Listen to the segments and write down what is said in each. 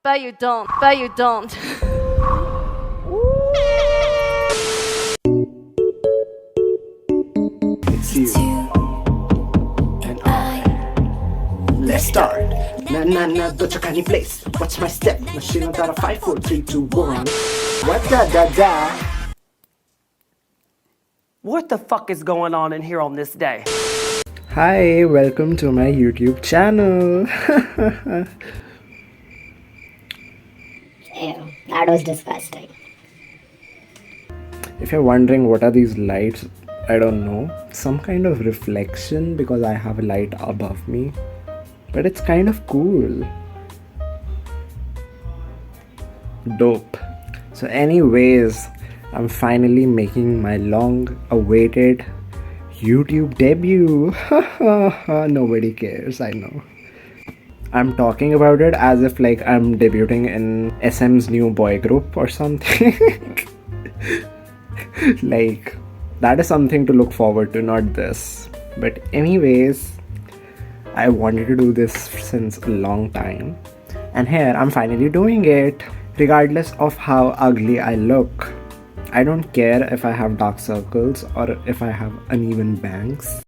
but you don't, but you don't. It's you and I. Let's start. Na na na, don't you any place. Watch my step. Machine got a 5, 4, 3, 2, 1. What da da da? What the fuck is going on in here on this day? Hi, welcome to my YouTube channel. Ew, that was disgusting. If you're wondering what are these lights, I don't know. Some kind of reflection because I have a light above me. But it's kind of cool. Dope. So anyways, I'm finally making my long awaited YouTube debut. Nobody cares, I know. I'm talking about it as if like I'm debuting in SM's new boy group or something. Like, that is something to look forward to, not this. But anyways, I wanted to do this since a long time. And here, I'm finally doing it. Regardless of how ugly I look. I don't care if I have dark circles or if I have uneven bangs.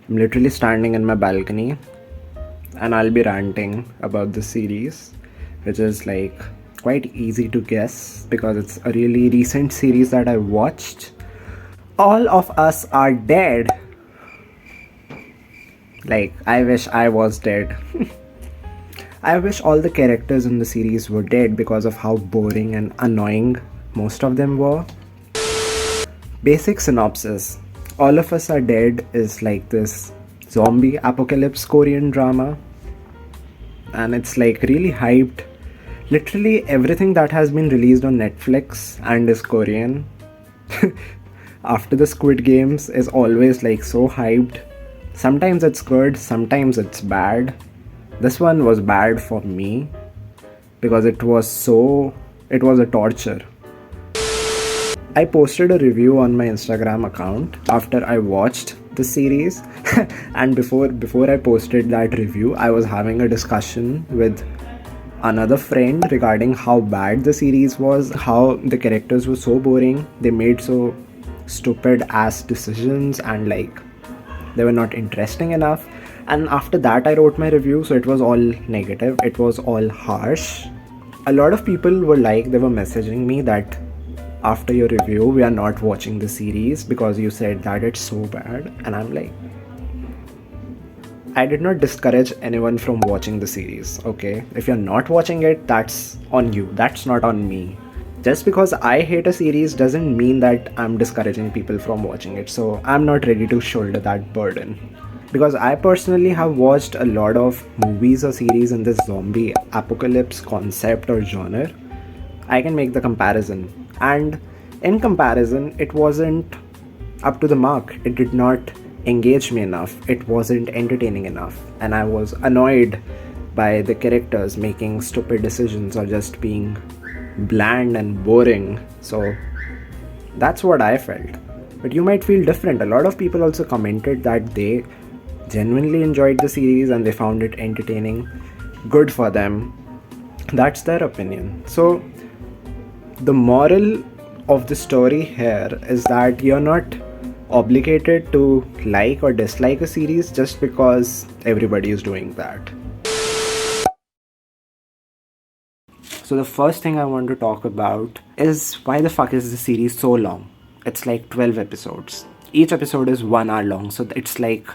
I'm literally standing in my balcony and I'll be ranting about the series, which is like quite easy to guess because it's a really recent series that I watched. All of us are dead. Like, I wish I was dead. I wish all the characters in the series were dead because of how boring and annoying most of them were. Basic synopsis. All of Us Are Dead is like this zombie apocalypse Korean drama. And it's like really hyped. Literally everything that has been released on Netflix and is Korean after the Squid Games is always like so hyped. Sometimes it's good, sometimes it's bad. This one was bad for me because it was a torture. I posted a review on my Instagram account after I watched the series and before I posted that review, I was having a discussion with another friend regarding how bad the series was, how the characters were so boring, they made so stupid ass decisions and like they were not interesting enough. And after that I wrote my review, so it was all negative, it was all harsh. A lot of people were like, they were messaging me that after your review we are not watching the series because you said that it's so bad. And I'm like, I did not discourage anyone from watching the series, okay? If you're not watching it, that's on you, that's not on me. Just because I hate a series doesn't mean that I'm discouraging people from watching it, so I'm not ready to shoulder that burden. Because I personally have watched a lot of movies or series in this zombie apocalypse concept or genre. I can make the comparison. And in comparison, it wasn't up to the mark. It did not engage me enough. It wasn't entertaining enough. And I was annoyed by the characters making stupid decisions or just being bland and boring. So that's what I felt. But you might feel different. A lot of people also commented that they genuinely enjoyed the series and they found it entertaining. Good for them. That's their opinion. So the moral of the story here is that you're not obligated to like or dislike a series just because everybody is doing that. So the first thing I want to talk about is why the fuck is the series so long? It's like 12 episodes. Each episode is 1 hour long, so it's like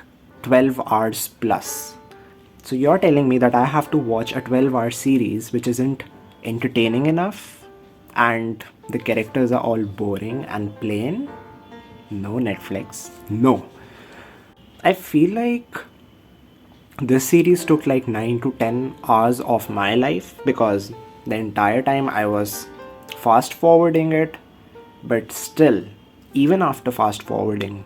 12 hours plus. So you're telling me that I have to watch a 12-hour series which isn't entertaining enough and the characters are all boring and plain? No, Netflix. No. I feel like this series took like 9 to 10 hours of my life because the entire time I was fast forwarding it, but still, even after fast forwarding,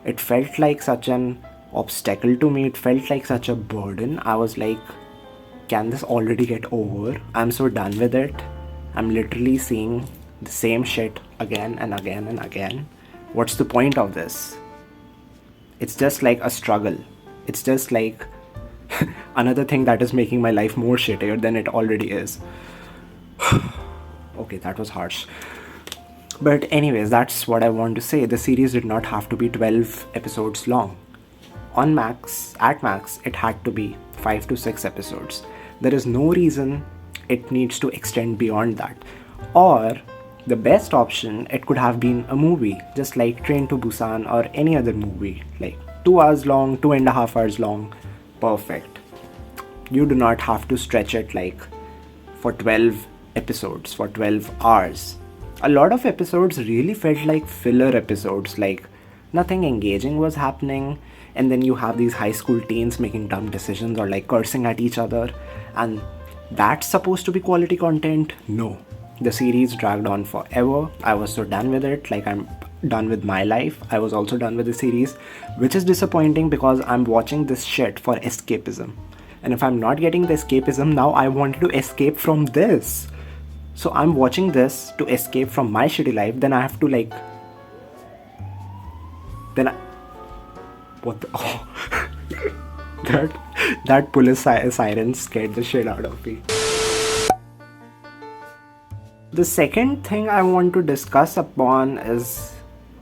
it felt like such an obstacle to me. It felt like such a burden. I was like, can this already get over? I'm so done with it. I'm literally seeing the same shit again and again and again. What's the point of this? It's just like a struggle. It's just like another thing that is making my life more shittier than it already is. Okay, that was harsh. But anyways, that's what I want to say. The series did not have to be 12 episodes long. At max, it had to be 5 to 6 episodes. There is no reason it needs to extend beyond that. Or the best option, it could have been a movie, just like Train to Busan or any other movie, like 2 hours long, 2.5 hours long. Perfect. You do not have to stretch it like for 12 episodes, for 12 hours. A lot of episodes really felt like filler episodes, like nothing engaging was happening, and then you have these high school teens making dumb decisions or like cursing at each other, and that's supposed to be quality content? No. The series dragged on forever. I was so done with it, like I'm done with my life. I was also done with the series, which is disappointing because I'm watching this shit for escapism. And if I'm not getting the escapism now, I wanted to escape from this. So I'm watching this to escape from my shitty life, then I have to like... What the... Oh. that police siren scared the shit out of me. The second thing I want to discuss upon is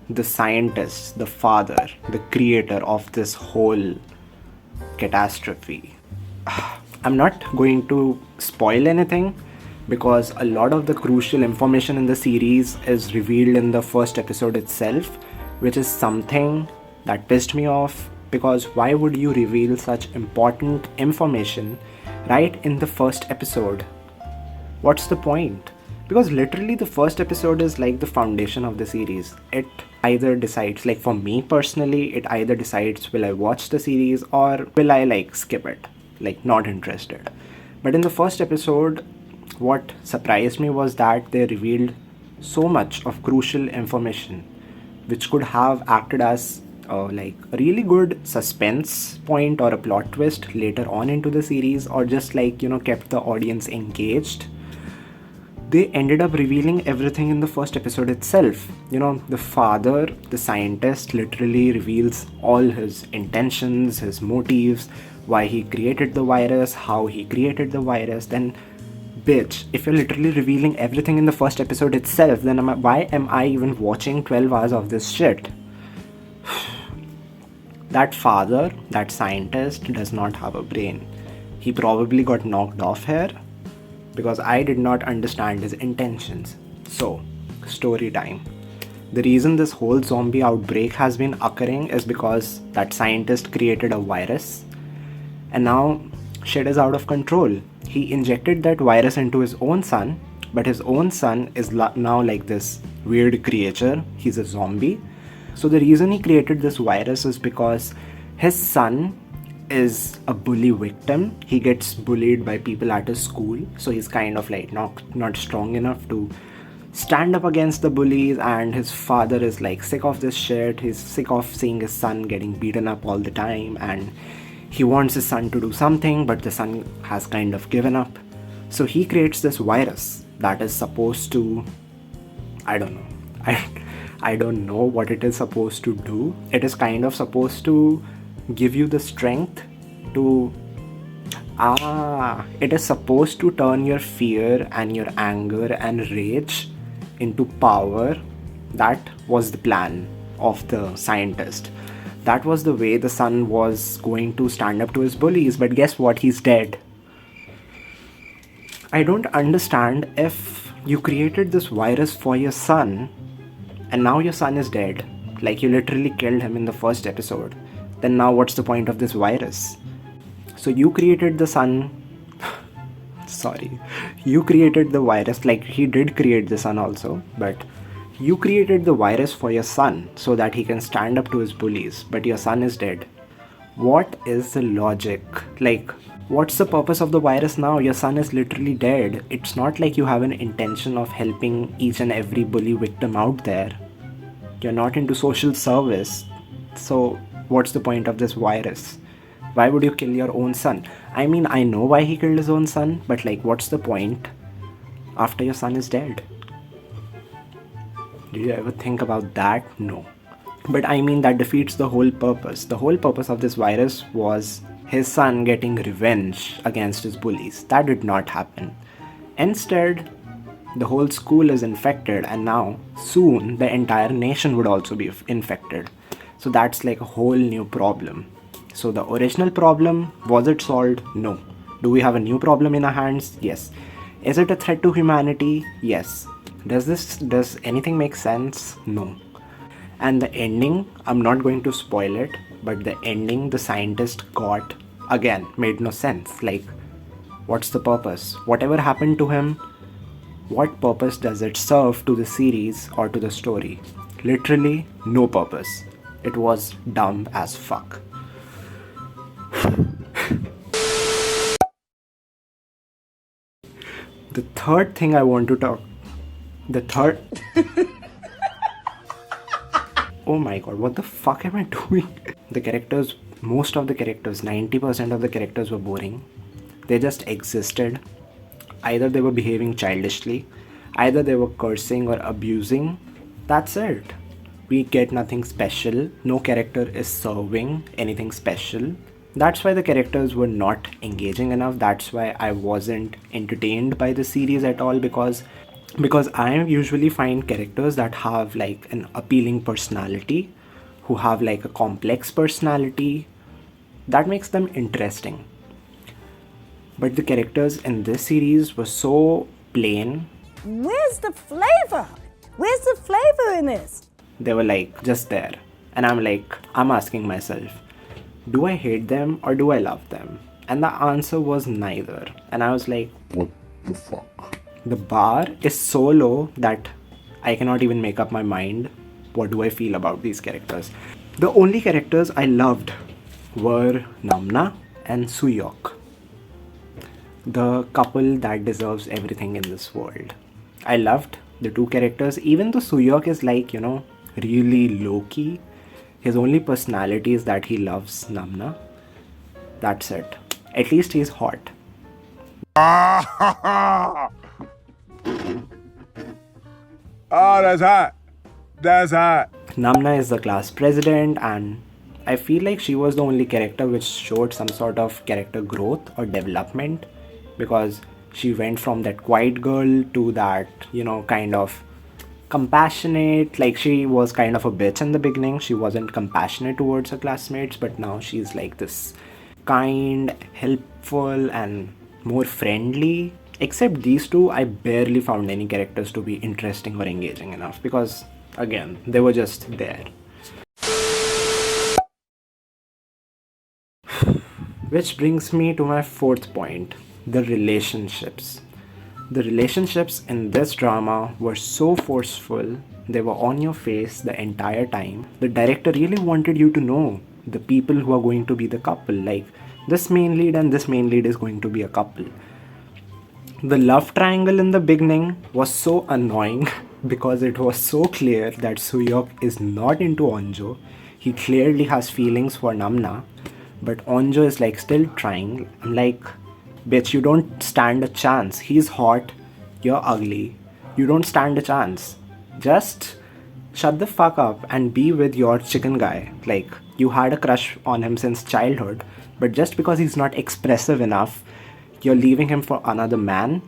the scientist, the father, the creator of this whole catastrophe. I'm not going to spoil anything because a lot of the crucial information in the series is revealed in the first episode itself, which is something that pissed me off, because why would you reveal such important information right in the first episode? What's the point? Because literally the first episode is like the foundation of the series. It either decides, like for me personally, it either decides will I watch the series or will I like skip it, like not interested. But in the first episode, what surprised me was that they revealed so much of crucial information which could have acted as like a really good suspense point or a plot twist later on into the series, or just like, kept the audience engaged. They ended up revealing everything in the first episode itself. The father, the scientist, literally reveals all his intentions, his motives, why he created the virus, how he created the virus. Then, bitch, if you're literally revealing everything in the first episode itself, then why am I even watching 12 hours of this shit? That father, that scientist, does not have a brain. He probably got knocked off here because I did not understand his intentions. So, story time. The reason this whole zombie outbreak has been occurring is because that scientist created a virus, and now shit is out of control. He injected that virus into his own son, but his own son is now like this weird creature. He's a zombie. So the reason he created this virus is because his son is a bully victim. He gets bullied by people at his school, so he's kind of like not strong enough to stand up against the bullies, and his father is like sick of this shit. He's sick of seeing his son getting beaten up all the time, and he wants his son to do something, but the son has kind of given up. So he creates this virus that is supposed to, I don't know, I don't know what it is supposed to do. It is kind of supposed to give you the strength to... it is supposed to turn your fear and your anger and rage into power. That was the plan of the scientist. That was the way the son was going to stand up to his bullies, but guess what? He's dead. I don't understand. If you created this virus for your son, and now your son is dead, like you literally killed him in the first episode, then now what's the point of this virus? So you created the son... Sorry. You created the virus, like he did create the son also, but you created the virus for your son so that he can stand up to his bullies, but your son is dead. What is the logic? Like, what's the purpose of the virus now? Your son is literally dead. It's not like you have an intention of helping each and every bully victim out there. You're not into social service. So what's the point of this virus? Why would you kill your own son? I mean, I know why he killed his own son, but like, what's the point after your son is dead? Did you ever think about that? No. But I mean, that defeats the whole purpose. The whole purpose of this virus was his son getting revenge against his bullies. That did not happen. Instead, the whole school is infected, and now soon the entire nation would also be infected. So that's like a whole new problem. So the original problem, was it solved? No. Do we have a new problem in our hands? Yes. Is it a threat to humanity? Yes. Does anything make sense? No. And the ending, I'm not going to spoil it, but the ending the scientist got, again, made no sense. Like, what's the purpose? Whatever happened to him, what purpose does it serve to the series or to the story? Literally, no purpose. It was dumb as fuck. The third thing I want to talk. The third. Oh my god, what the fuck am I doing? The characters, most of the characters, 90% of the characters were boring. They just existed. Either they were behaving childishly, either they were cursing or abusing. That's it. We get nothing special. No character is serving anything special. That's why the characters were not engaging enough. That's why I wasn't entertained by the series at all, because I usually find characters that have like an appealing personality, who have like a complex personality, that makes them interesting. But the characters in this series were so plain. Where's the flavor? Where's the flavor in this? They were like just there. And I'm asking myself, do I hate them or do I love them? And the answer was neither. And I was like, what the fuck? The bar is so low that I cannot even make up my mind. What do I feel about these characters? The only characters I loved were Namna and Suyok, the couple that deserves everything in this world. I loved the two characters, even though Suyok is like, really low-key. His only personality is that he loves Namna. That's it. At least he's hot. Oh, that's hot. That's hot. Namna is the class president, and I feel like she was the only character which showed some sort of character growth or development, because she went from that quiet girl to that, kind of compassionate. Like, she was kind of a bitch in the beginning. She wasn't compassionate towards her classmates, but now she's like this kind, helpful, and more friendly. Except these two, I barely found any characters to be interesting or engaging enough, because again, they were just there. Which brings me to my fourth point, the relationships. The relationships in this drama were so forceful, they were on your face the entire time. The director really wanted you to know the people who are going to be the couple, like this main lead and this main lead is going to be a couple. The love triangle in the beginning was so annoying because it was so clear that Suyok is not into Onjo. He clearly has feelings for Namna, but Onjo is like still trying. I'm like, bitch, you don't stand a chance. He's hot, you're ugly. You don't stand a chance. Just shut the fuck up and be with your chicken guy. Like, you had a crush on him since childhood, but just because he's not expressive enough, you're leaving him for another man?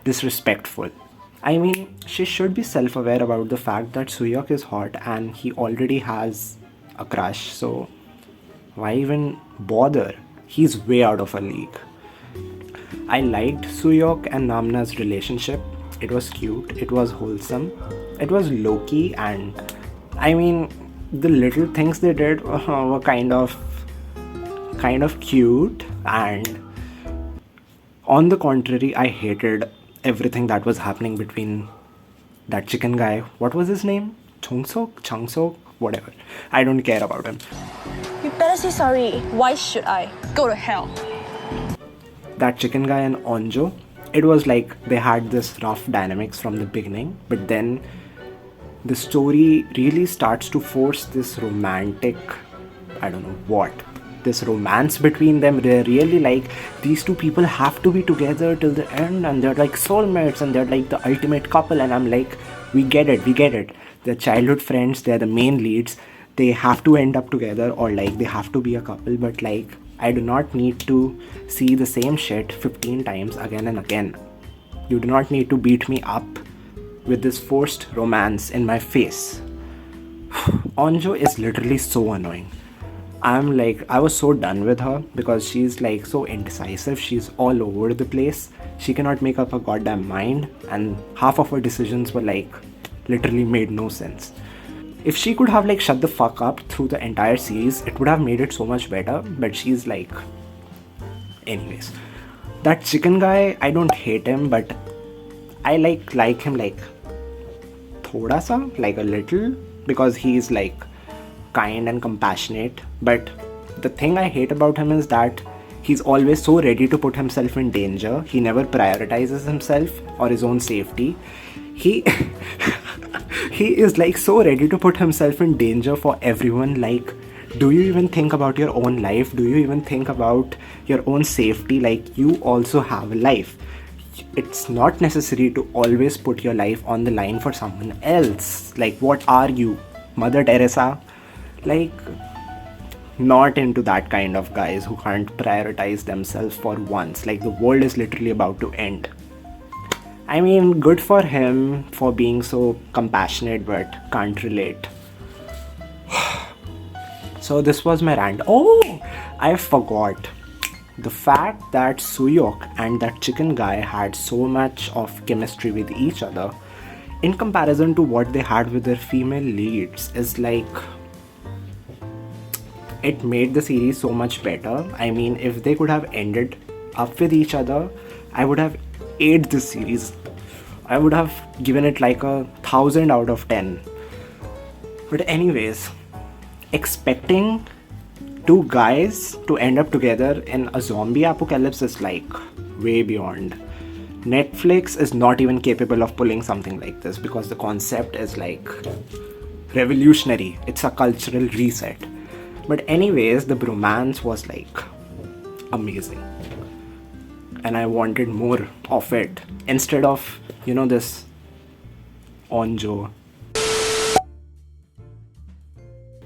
Disrespectful. I mean, she should be self-aware about the fact that Suyok is hot and he already has a crush, so why even bother? He's way out of her league. I liked Suyok and Namna's relationship. It was cute, it was wholesome, it was low-key, and I mean, the little things they did were kind of cute. And on the contrary, I hated everything that was happening between that chicken guy. What was his name? Changsok? Whatever. I don't care about him. You better say sorry. Why should I? Go to hell. That chicken guy and Onjo, it was like they had this rough dynamics from the beginning, but then the story really starts to force this romantic, I don't know what, this romance between them. They're really like, these two people have to be together till the end, and they're like soulmates, and they're like the ultimate couple. And I'm like, we get it. They're childhood friends, they're the main leads, they have to end up together, or like they have to be a couple. But like, I do not need to see the same shit 15 times again and again. You do not need to beat me up with this forced romance in my face. Onjo is literally so annoying. I was so done with her because she's like so indecisive. She's all over the place. She cannot make up her goddamn mind, and half of her decisions were like literally made no sense. If she could have like shut the fuck up through the entire series, it would have made it so much better. But she's like, anyways, that chicken guy, I don't hate him, but I like him like thoda sa, like a little, because he's like kind and compassionate. But the thing I hate about him is that he's always so ready to put himself in danger. He never prioritizes himself or his own safety. He he is like so ready to put himself in danger for everyone. Like, do you even think about your own life? Do you even think about your own safety? Like, you also have a life. It's not necessary to always put your life on the line for someone else. Like, what are you, Mother Teresa? Like, not into that kind of guys who can't prioritize themselves for once. Like, the world is literally about to end. I mean, good for him for being so compassionate, but can't relate. So this was my rant. Oh, I forgot. The fact that Suyok and that chicken guy had so much of chemistry with each other in comparison to what they had with their female leads is like, it made the series so much better. I mean, if they could have ended up with each other, I would have ate this series. I would have given it like 1,000 out of 10. But anyways, expecting two guys to end up together in a zombie apocalypse is like way beyond. Netflix is not even capable of pulling something like this because the concept is like revolutionary. It's a cultural reset. But anyways, the bromance was like amazing. And I wanted more of it instead of, this Onjo.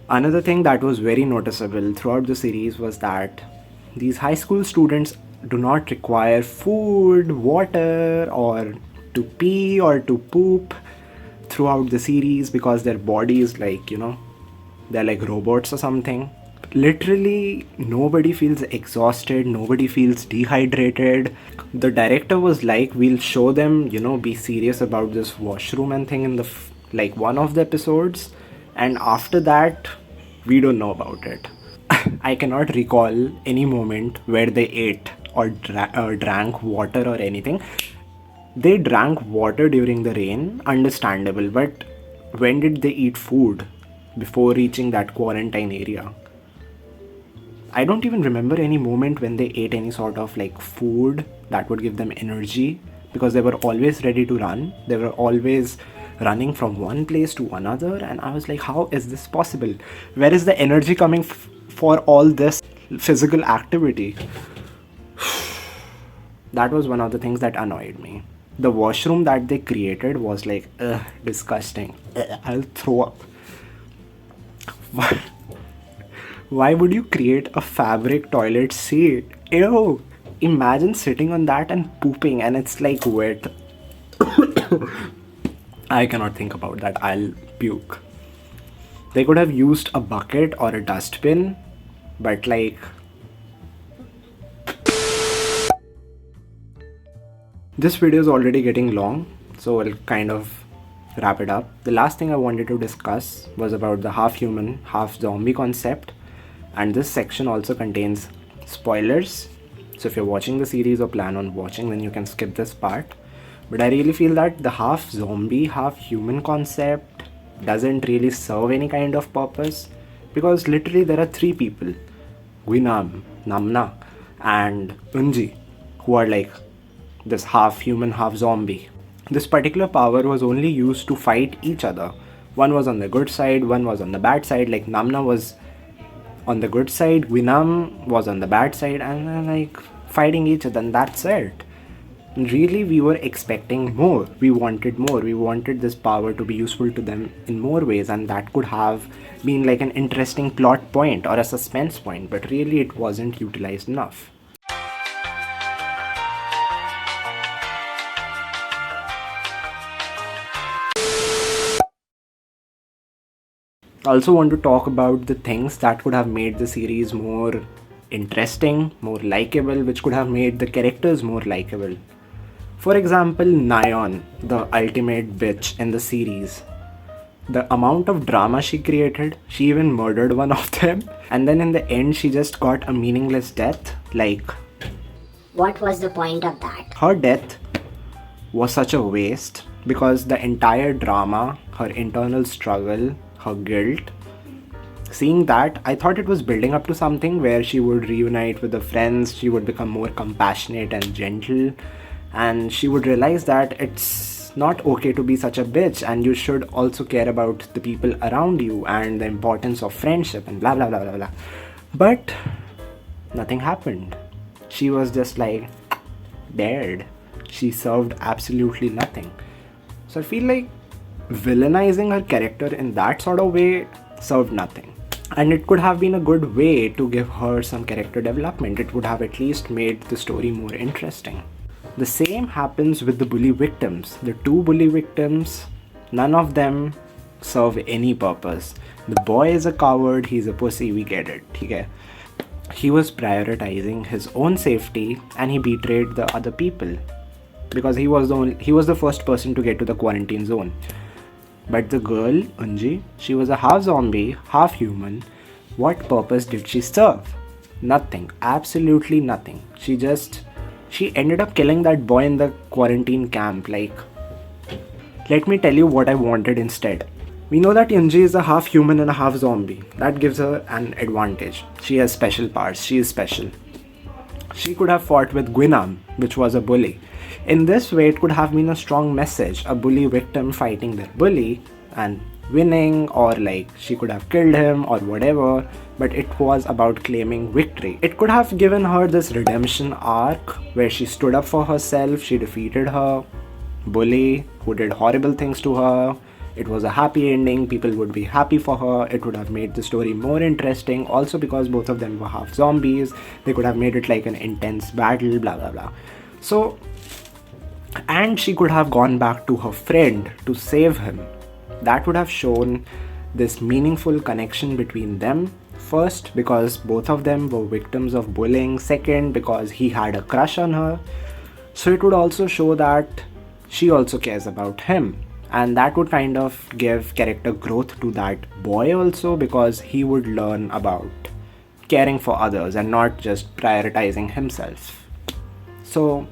Another thing that was very noticeable throughout the series was that these high school students do not require food, water, or to pee or to poop throughout the series because their body is like, they're like robots or something. Literally, nobody feels exhausted, nobody feels dehydrated. The director was like, we'll show them, be serious about this washroom and thing in the one of the episodes, and after that, we don't know about it. I cannot recall any moment where they ate or drank water or anything. They drank water during the rain, understandable, but when did they eat food before reaching that quarantine area? I don't even remember any moment when they ate any sort of like food that would give them energy, because they were always ready to run. They were always running from one place to another, and I was like, how is this possible? Where is the energy coming for all this physical activity? That was one of the things that annoyed me. The washroom that they created was like, disgusting. I'll throw up. Why would you create a fabric toilet seat? Ew! Imagine sitting on that and pooping and it's like wet. I cannot think about that. I'll puke. They could have used a bucket or a dustbin, but like... This video is already getting long, so I'll kind of wrap it up. The last thing I wanted to discuss was about the half human, half zombie concept. And this section also contains spoilers. So if you're watching the series or plan on watching, then you can skip this part. But I really feel that the half zombie, half human concept doesn't really serve any kind of purpose. Because literally there are three people. Guinam, Namna, and Unji, who are like this half human, half zombie. This particular power was only used to fight each other. One was on the good side, one was on the bad side. Like Namna was on the good side, Guinam was on the bad side, and they're like fighting each other, and that's it. Really, we were expecting more. We wanted more. We wanted this power to be useful to them in more ways, and that could have been like an interesting plot point or a suspense point, but really it wasn't utilized enough. I also want to talk about the things that could have made the series more interesting, more likable, which could have made the characters more likable. For example, Nyan, the ultimate bitch in the series. The amount of drama she created, she even murdered one of them, and then in the end she just got a meaningless death. Like, What was the point of that? her death was such a waste because the entire drama, her internal struggle, her guilt, seeing that, I thought it was building up to something where she would reunite with the friends, she would become more compassionate and gentle, and she would realize that it's not okay to be such a bitch, and you should also care about the people around you and the importance of friendship and blah blah blah blah blah. But nothing happened. She was just like dead. She served absolutely nothing. So I feel like villainizing her character in that sort of way served nothing. And it could have been a good way to give her some character development. It would have at least made the story more interesting. The same happens with the bully victims. The two bully victims, none of them serve any purpose. The boy is a coward, he's a pussy, we get it. Okay? He was prioritizing his own safety and he betrayed the other people because he was the first person to get to the quarantine zone. But the girl, Unji, she was a half zombie, half human. What purpose did she serve? Nothing. Absolutely nothing. She ended up killing that boy in the quarantine camp. Like, let me tell you what I wanted instead. We know that Unji is a half human and a half zombie. That gives her an advantage. She has special powers. She is special. She could have fought with Guinam, which was a bully. In this way, it could have been a strong message. A bully victim fighting their bully and winning, or like she could have killed him or whatever, but it was about claiming victory. It could have given her this redemption arc where she stood up for herself, she defeated her bully who did horrible things to her. It was a happy ending, people would be happy for her. It would have made the story more interesting. Also, because both of them were half zombies, they could have made it like an intense battle, blah blah blah. So, and she could have gone back to her friend to save him. That would have shown this meaningful connection between them. First, because both of them were victims of bullying. Second, because he had a crush on her. So it would also show that she also cares about him. And that would kind of give character growth to that boy also, because he would learn about caring for others and not just prioritizing himself. So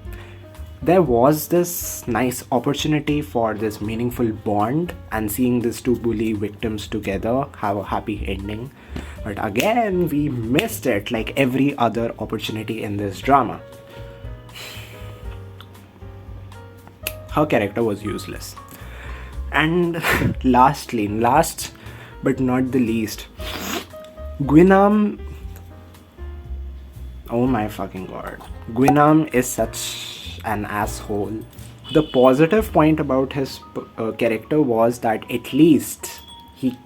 there was this nice opportunity for this meaningful bond and seeing these two bully victims together have a happy ending. But again, we missed it like every other opportunity in this drama. Her character was useless. And last but not the least, Guinam. Oh my fucking god. Guinam is such an asshole. The positive point about his character was that at least he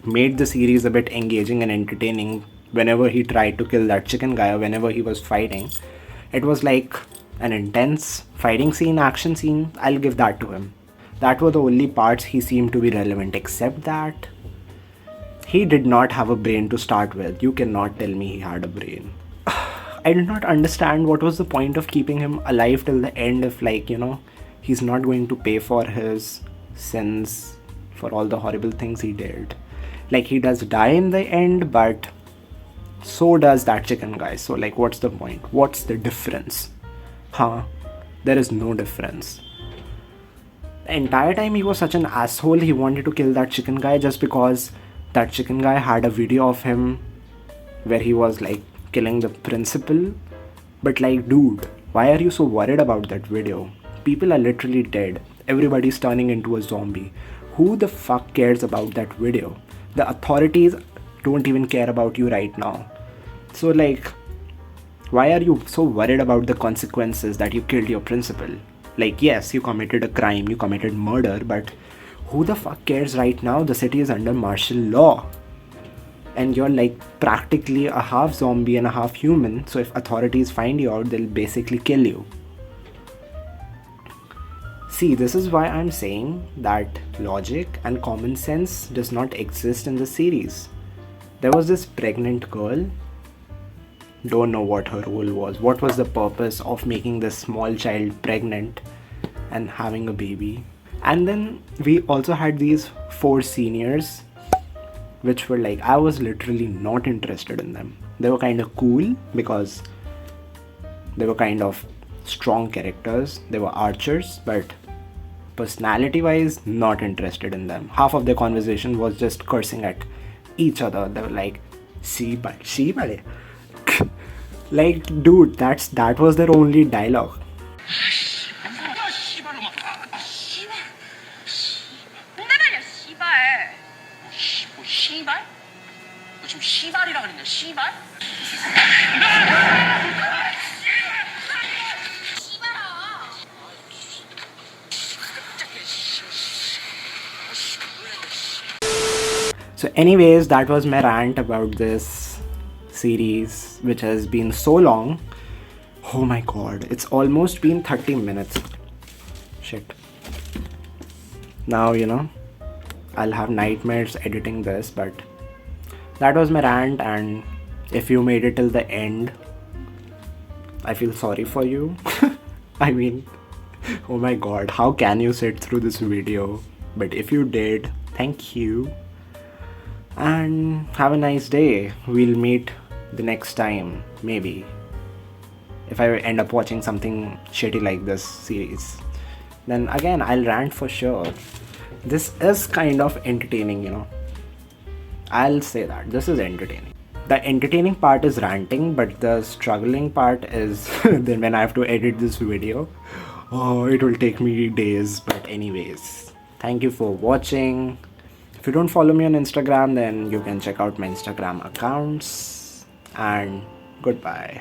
made the series a bit engaging and entertaining. Whenever he tried to kill that chicken guy or whenever he was fighting, it was like an intense fighting scene, action scene. I'll give that to him. That were the only parts he seemed to be relevant, except that he did not have a brain to start with. You cannot tell me he had a brain. I did not understand what was the point of keeping him alive till the end if, like, you know, he's not going to pay for his sins, for all the horrible things he did. Like, he does die in the end, but so does that chicken guy. So, like, what's the point? What's the difference? There is no difference. The entire time he was such an asshole. He wanted to kill that chicken guy just because that chicken guy had a video of him where he was like killing the principal. But like, dude, why are you so worried about that video? People are literally dead. Everybody's turning into a zombie. Who the fuck cares about that video? The authorities don't even care about you right now. So like, why are you so worried about the consequences that you killed your principal? Like, yes, you committed a crime, you committed murder, but who the fuck cares right now? The city is under martial law. And you're like practically a half zombie and a half human, so if authorities find you out, they'll basically kill you. See, this is why I'm saying that logic and common sense does not exist in the series. There was this pregnant girl. Don't know what her role was. What was the purpose of making this small child pregnant and having a baby? And then we also had these 4 seniors, which were like, I was literally not interested in them. They were kind of cool because they were kind of strong characters. They were archers, but personality wise, not interested in them. Half of their conversation was just cursing at each other. They were like, "See, bale." Like, dude, that was their only dialogue. So anyways, that was my rant about this series, which has been so long. Oh my god, it's almost been 30 minutes. Shit. Now, I'll have nightmares editing this, but that was my rant, and if you made it till the end, I feel sorry for you. I mean, oh my god, how can you sit through this video? But if you did, thank you. And have a nice day. We'll meet the next time, maybe. If I end up watching something shitty like this series, then again, I'll rant for sure. This is kind of entertaining, I'll say that. This is entertaining. The entertaining part is ranting, but the struggling part is then when I have to edit this video. Oh, it will take me days. But anyways, thank you for watching. If you don't follow me on Instagram, then you can check out my Instagram accounts. And goodbye.